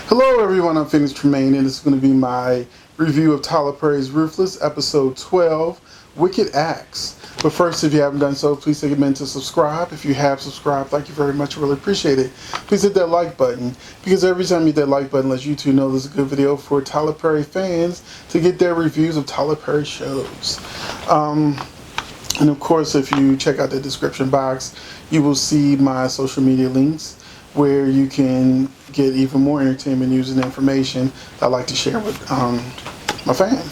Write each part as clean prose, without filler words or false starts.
Hello everyone, I'm Tremayne, and this is going to be my review of Tyler Perry's Ruthless, Episode 12, Wicked Acts. But first, if you haven't done so, please take a minute to subscribe. If you have subscribed, thank you very much, I really appreciate it. Please hit that like button, because every time you hit that like button, lets YouTube know there's a good video for Tyler Perry fans to get their reviews of Tyler Perry shows. And of course, if you check out the description box, you will see my social media links where you can get even more entertainment news and information I like to share with my fan.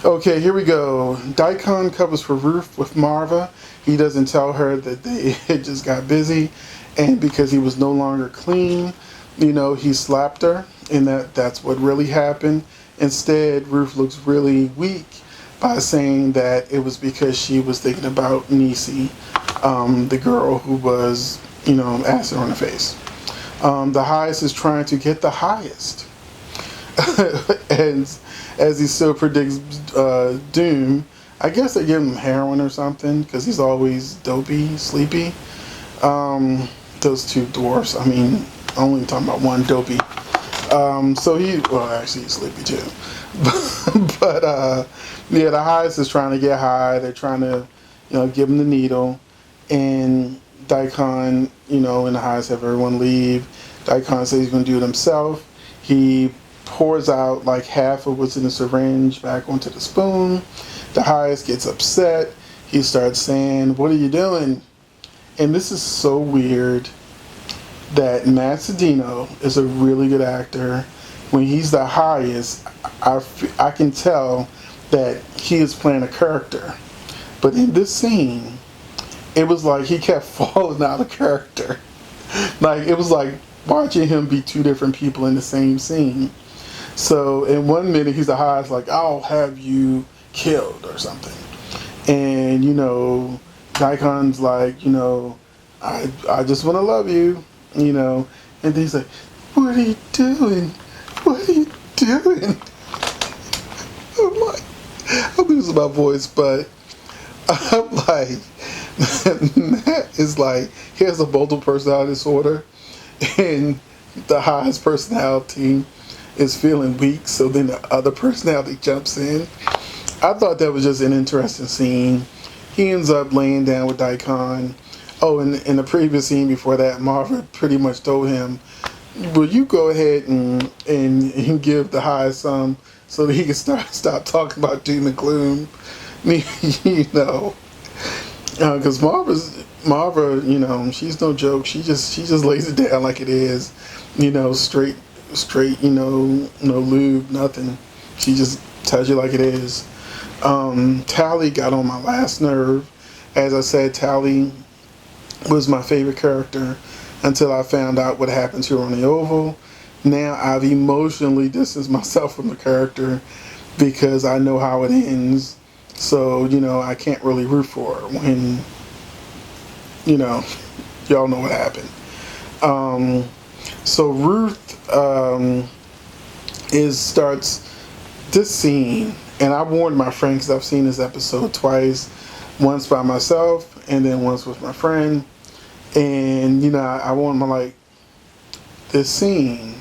Okay, here we go. Daikon covers for Ruth with Marva. He doesn't tell her that they had just got busy, and because he was no longer clean, he slapped her, and that's what really happened. Instead, Ruth looks really weak by saying that it was because she was thinking about Nisi, the girl who was acid on her face. The highest is trying to get the highest. And as he still predicts doom, I guess they give him heroin or something because he's always dopey, sleepy. Those two dwarfs, I'm only talking about one dopey. Actually he's sleepy too. But the highest is trying to get high. They're trying to, give him the needle. And Daikon, and the highest have everyone leave. Daikon says he's going to do it himself. He pours out like half of what's in the syringe back onto the spoon. The highest gets upset. He starts saying, "What are you doing?" And this is so weird that Matt Sedino is a really good actor. When he's the highest, I can tell that he is playing a character. But in this scene, it was like he kept falling out of character. Like, it was like watching him be two different people in the same scene. So in one minute, he's the highest, like, "I'll have you killed," or something. And, Daikon's like, I just want to love you, And then he's like, "What are you doing? What are you doing?" I'm losing my voice, but I'm like, Matt is like, he has a multiple personality disorder, and the highest personality is feeling weak, so then the other personality jumps in. I thought that was just an interesting scene. He ends up laying down with Daikon. Oh, and in the previous scene before that, Marva pretty much told him, "Will you go ahead and give the highest some so that he can stop talking about doom and gloom?" Because Marva, she's no joke. She just lays it down like it is, straight, no lube, nothing. She just tells you like it is. Tally got on my last nerve. As I said, Tally was my favorite character until I found out what happened to her on the Oval. Now I've emotionally distanced myself from the character because I know how it ends. So, I can't really root for her when, y'all know what happened. So Ruth starts this scene, and I warned my friend because I've seen this episode twice, once by myself and then once with my friend. And, I warned him, like, this scene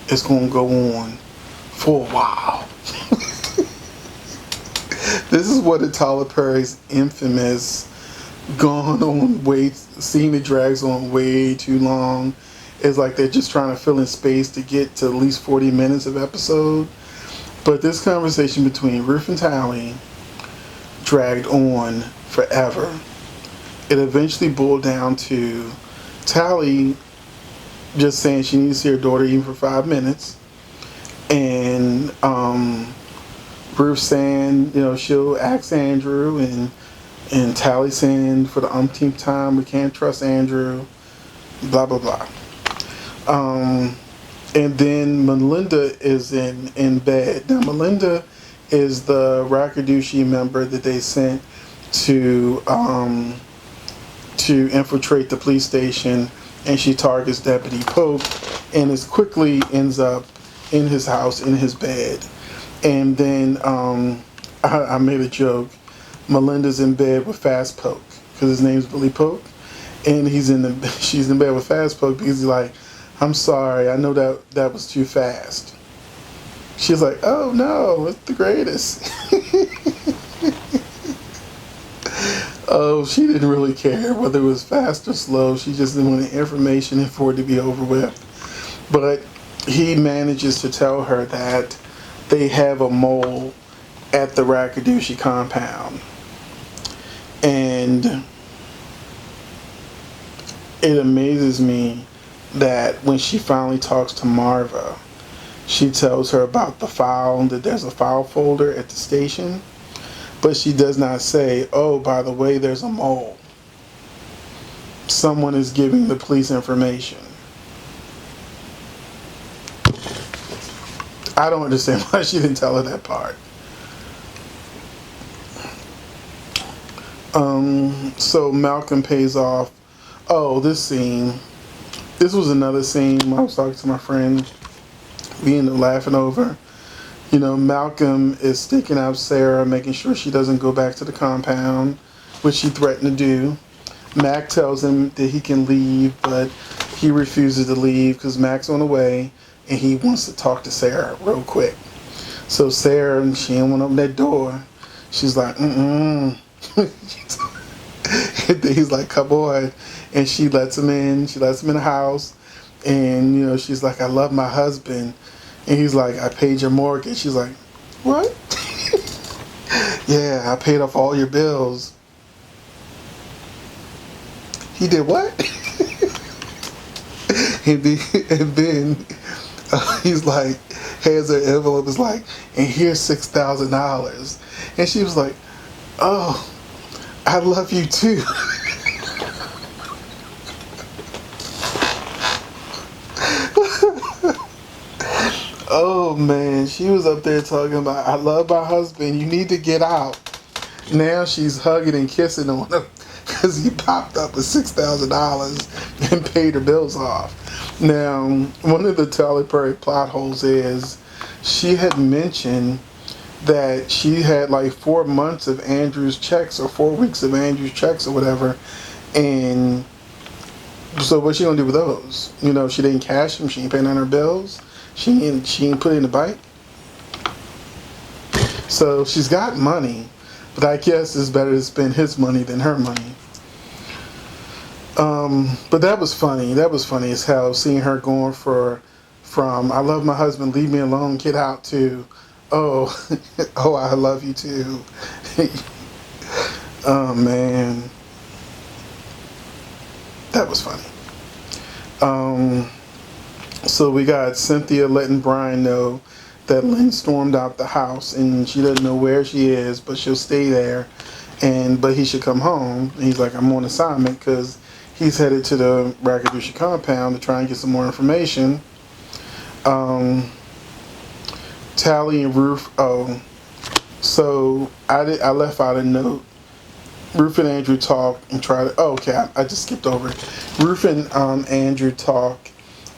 is going to go on for a while. This is what Tyler Perry's infamous scene that drags on way too long. It's like they're just trying to fill in space to get to at least 40 minutes of episode. But this conversation between Ruth and Tally dragged on forever. It eventually boiled down to Tally just saying she needs to see her daughter even for 5 minutes. And Ruth saying, she'll ask Andrew, and Tally saying for the umpteenth time, we can't trust Andrew, blah, blah, blah. And then Melinda is in bed. Now, Melinda is the Rakadushi member that they sent to infiltrate the police station, and she targets Deputy Pope, and quickly ends up in his house, in his bed. And then I made a joke. Melinda's in bed with Fast Poke because his name's Billy Poke, and she's in bed with Fast Poke because he's like, I'm sorry, I know that was too fast. She's like, oh no, it's the greatest. Oh, she didn't really care whether it was fast or slow. She just didn't want the information and for it to be over with. But he manages to tell her that they have a mole at the Rakadushi compound. And it amazes me that when she finally talks to Marva, she tells her about the file, that there's a file folder at the station. But she does not say, oh, by the way, there's a mole. Someone is giving the police information. I don't understand why she didn't tell her that part. So Malcolm pays off. Oh, this scene. This was another scene when I was talking to my friend. We ended up laughing over. You know, Malcolm is sticking out Sarah, making sure she doesn't go back to the compound, which she threatened to do. Mac tells him that he can leave, but he refuses to leave because Mac's on the way, and he wants to talk to Sarah real quick. So Sarah, she didn't want to open that door. She's like, He's like, come on. And she lets him in. She lets him in the house. And, you know, she's like, I love my husband. And he's like, I paid your mortgage. She's like, what? Yeah, I paid off all your bills. He did what? and then he's like, hands her envelope, is like, and here's $6,000. And she was like, oh, I love you too. Oh man, she was up there talking about, I love my husband, you need to get out. Now she's hugging and kissing on him because he popped up with $6,000 and paid her bills off. Now, one of the Tyler Perry plot holes is she had mentioned that she had like 4 months of Andrew's checks or 4 weeks of Andrew's checks or whatever. And so what's she gonna do with those? You know, she didn't cash them, she ain't paying on her bills. She ain't put it in the bank. So she's got money, but I guess it's better to spend his money than her money. But that was funny. That was funny as hell, seeing her going from I love my husband, leave me alone, get out, to oh, oh, I love you too. Oh man, that was funny. So we got Cynthia letting Brian know that Lynn stormed out the house and she doesn't know where she is, but she'll stay there, but he should come home. And he's like, I'm on assignment, because he's headed to the Rakadushi compound to try and get some more information. Tally and Ruth. Oh, so I left out a note. Ruth and Andrew talk and try to. Oh, okay, I just skipped over it. Ruth and Andrew talk,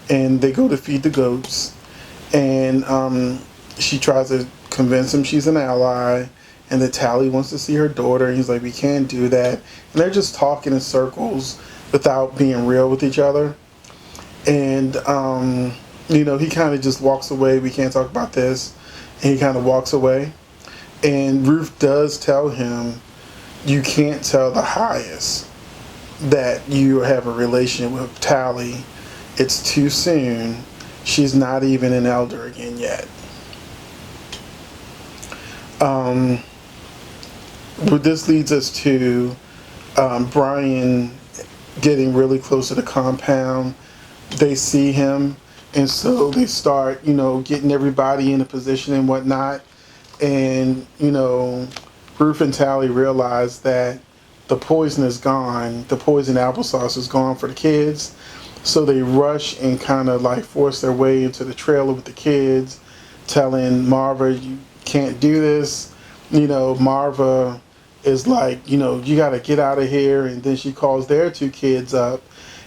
and they go to feed the goats, and she tries to convince him she's an ally, and that Tally wants to see her daughter. And he's like, we can't do that. And they're just talking in circles without being real with each other. And you know, he kind of just walks away. We can't talk about this. And he kind of walks away. And Ruth does tell him, you can't tell the highest that you have a relationship with Tally. It's too soon. She's not even an elder again yet. But this leads us to Brian getting really close to the compound. They see him, and so they start, you know, getting everybody in a position and whatnot. And, you know, Ruth and Tally realize that the poison is gone. The poison applesauce is gone for the kids. So they rush and kind of like force their way into the trailer with the kids, telling Marva, you can't do this. You know, Marva is like, you know, you got to get out of here. And then she calls their 2 kids up,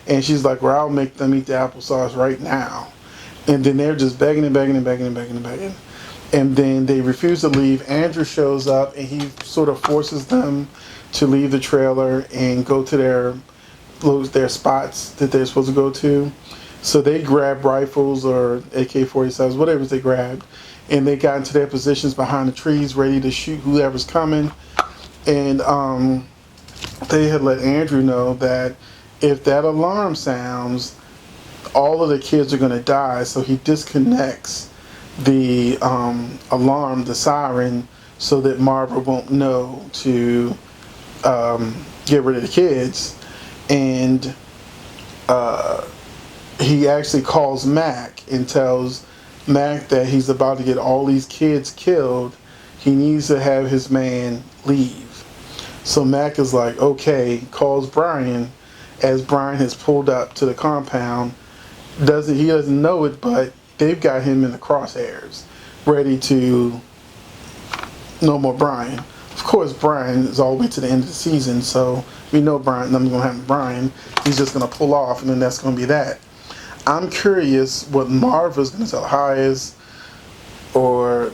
and she's like, well, I'll make them eat the applesauce right now. And then they're just begging and begging and begging and begging and begging. And then they refuse to leave. Andrew shows up, and he sort of forces them to leave the trailer and go to their spots that they're supposed to go to. So they grabbed rifles or AK-47s, whatever they grabbed, and they got into their positions behind the trees, ready to shoot whoever's coming. And they had let Andrew know that if that alarm sounds, all of the kids are going to die. So he disconnects the alarm, the siren, so that Marva won't know to get rid of the kids. And he actually calls Mac and tells Mac that he's about to get all these kids killed. He needs to have his man leave. So Mac is like, okay, calls Brian as Brian has pulled up to the compound. He doesn't know it, but they've got him in the crosshairs, ready to no more Brian. Of course, Brian is all the way to the end of the season, so we know Brian. Nothing's gonna happen to Brian. He's just gonna pull off, and then that's gonna be that. I'm curious what Marva's gonna tell Hayes or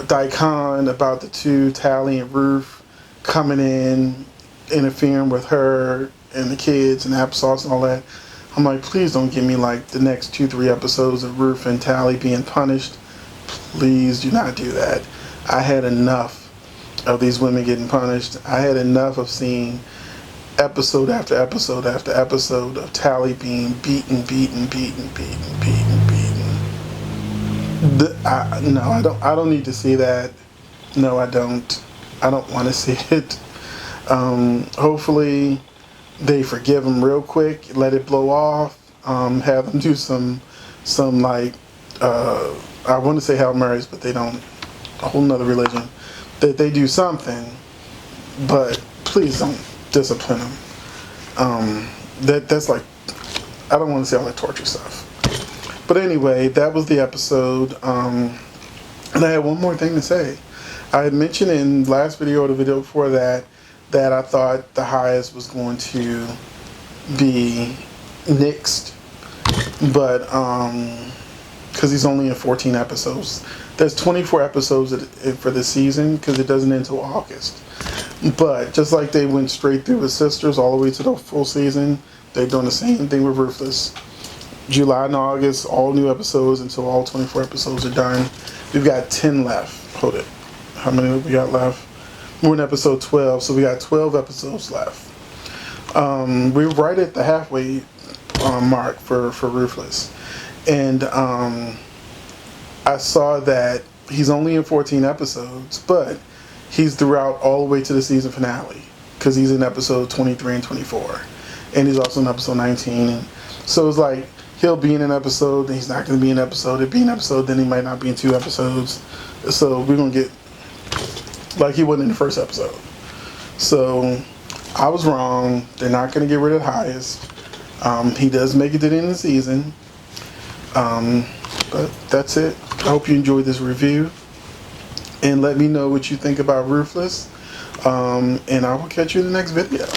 Daikon about the two, Tally and Ruth, coming in, interfering with her and the kids and applesauce and all that. I'm like, please don't give me like the next 2-3 episodes of Ruth and Tally being punished. Please do not do that. I had enough of these women getting punished. I had enough of seeing episode after episode after episode of Tally being beaten. No, I don't need to see that. No, I don't. I don't want to see it. Hopefully they forgive him real quick, let it blow off, have them do some like, I want to say Hail Marys, but they don't, a whole nother religion, that they do something, but please don't discipline them. That's like, I don't want to say all that torture stuff. But anyway, that was the episode, and I had one more thing to say. I had mentioned in last video or the video before that I thought the highest was going to be nixed, but because he's only in 14 episodes. There's 24 episodes for this season because it doesn't end until August. But just like they went straight through with Sisters all the way to the full season, they're doing the same thing with Ruthless. July and August, all new episodes until all 24 episodes are done. We've got 10 left. Hold it. How many have we got left? We're in episode 12, so we got 12 episodes left. We're right at the halfway mark for Ruthless. And I saw that he's only in 14 episodes, but he's throughout all the way to the season finale because he's in episode 23 and 24. And he's also in episode 19. And so it's like he'll be in an episode, then he's not going to be in an episode. He'll be in an episode, then he might not be in 2 episodes. So we're going to get like he wasn't in the first episode. So I was wrong. They're not going to get rid of the highest. He does make it to the end of the season. But that's it. I hope you enjoyed this review. And let me know what you think about Ruthless. And I will catch you in the next video.